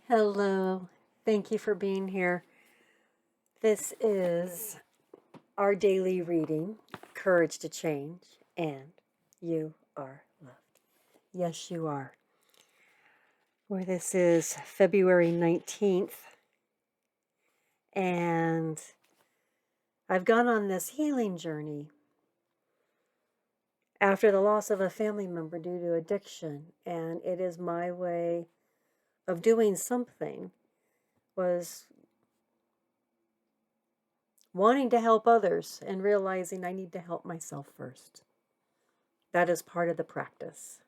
Hello. Thank you for being here. This is our daily reading, Courage to Change, and You Are Loved. Yes, you are. Where this is February 19th, and I've gone on this healing journey after the loss of a family member due to addiction, and it is my way of doing something was wanting to help others and realizing I need to help myself first. That is part of the practice.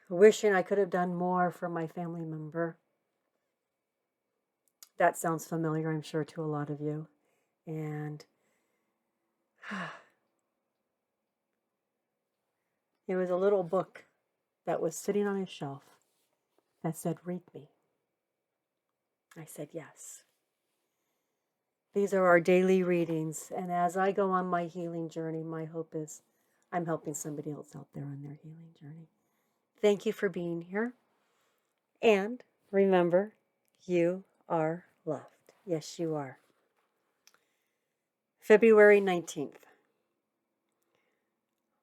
Wishing I could have done more for my family member. That sounds familiar, I'm sure, to a lot of you. And it was a little book that was sitting on a shelf that said, "Read me." I said, yes. These are our daily readings. And as I go on my healing journey, my hope is I'm helping somebody else out there on their healing journey. Thank you for being here. And remember, you are loved. Yes, you are. February 19th.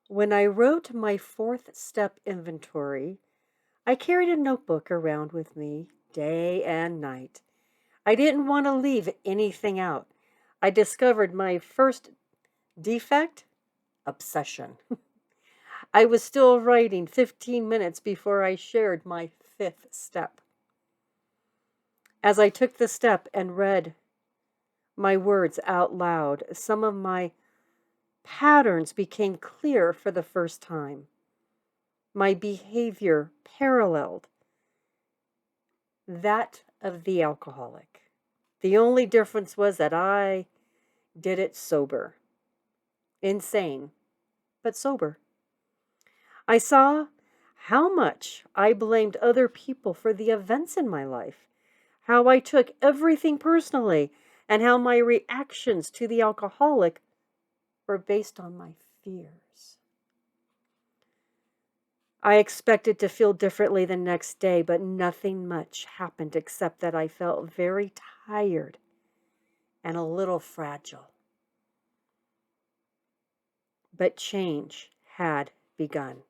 When I wrote my fourth step inventory, I carried a notebook around with me day and night. I didn't want to leave anything out. I discovered my first defect: obsession. I was still writing 15 minutes before I shared my fifth step. As I took the step and read my words out loud, some of my patterns became clear for the first time. My behavior paralleled that of the alcoholic. The only difference was that I did it sober. Insane, but sober. I saw how much I blamed other people for the events in my life, how I took everything personally, and how my reactions to the alcoholic were based on my fears. I expected to feel differently the next day, but nothing much happened except that I felt very tired and a little fragile. But change had begun.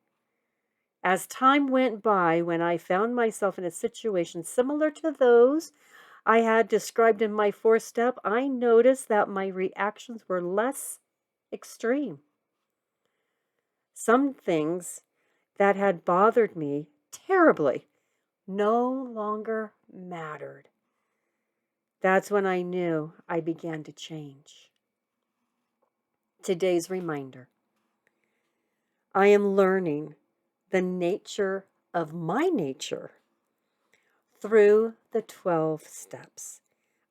As time went by, when I found myself in a situation similar to those I had described in my fourth step, I noticed that my reactions were less extreme. Some things that had bothered me terribly no longer mattered. That's when I knew I began to change. Today's reminder: I am learning the nature of my nature through the 12 steps.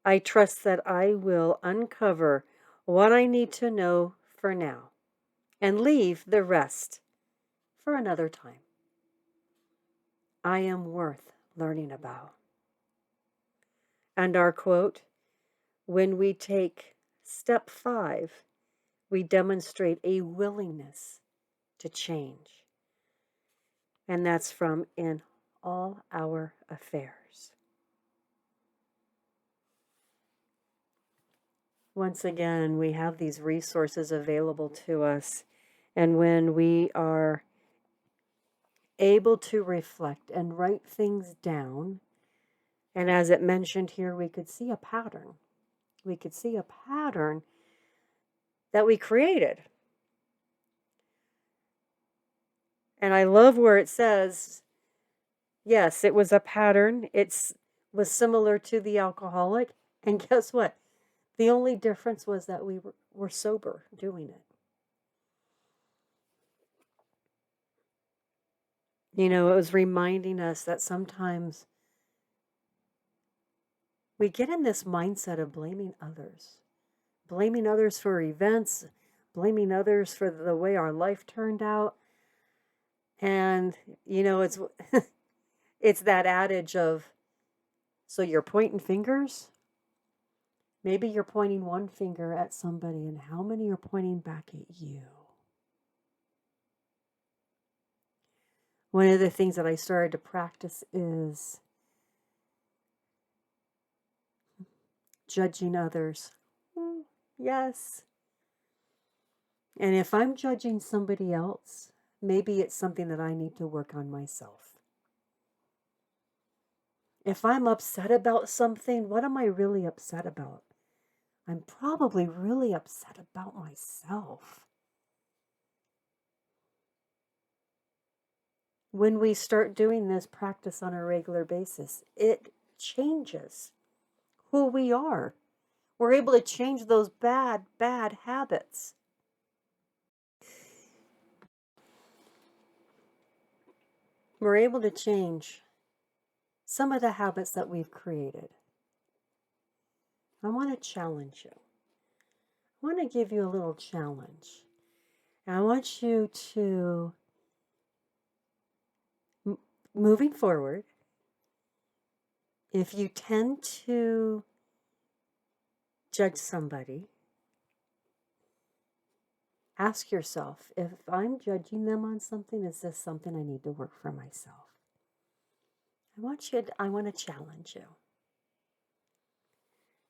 I trust that I will uncover what I need to know for now and leave the rest for another time. I am worth learning about. And our quote: when we take step 5, we demonstrate a willingness to change. And that's from In All Our Affairs. Once again, we have these resources available to us. And when we are able to reflect and write things down, and as it mentioned here, we could see a pattern. We could see a pattern that we created. And I love where it says, yes, it was a pattern. It was similar to the alcoholic. And guess what? The only difference was that we were sober doing it. You know, it was reminding us that sometimes we get in this mindset of blaming others for events, blaming others for the way our life turned out. And, you know, it's that adage of, so you're pointing fingers? Maybe you're pointing one finger at somebody, and how many are pointing back at you? One of the things that I started to practice is Judging others. Yes. And if I'm judging somebody else, maybe it's something that I need to work on myself. If I'm upset about something, what am I really upset about? I'm probably really upset about myself. When we start doing this practice on a regular basis, it changes who we are. We're able to change those bad habits. We're able to change some of the habits that we've created. I want to challenge you. I want to give you a little challenge. I want you to, moving forward, if you tend to judge somebody, ask yourself, if I'm judging them on something, is this something I need to work for myself? I want to challenge you.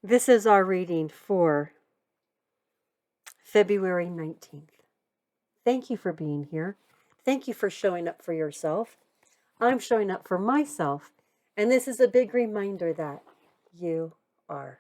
This is our reading for February 19th. Thank you for being here. Thank you for showing up for yourself. I'm showing up for myself. And this is a big reminder that you are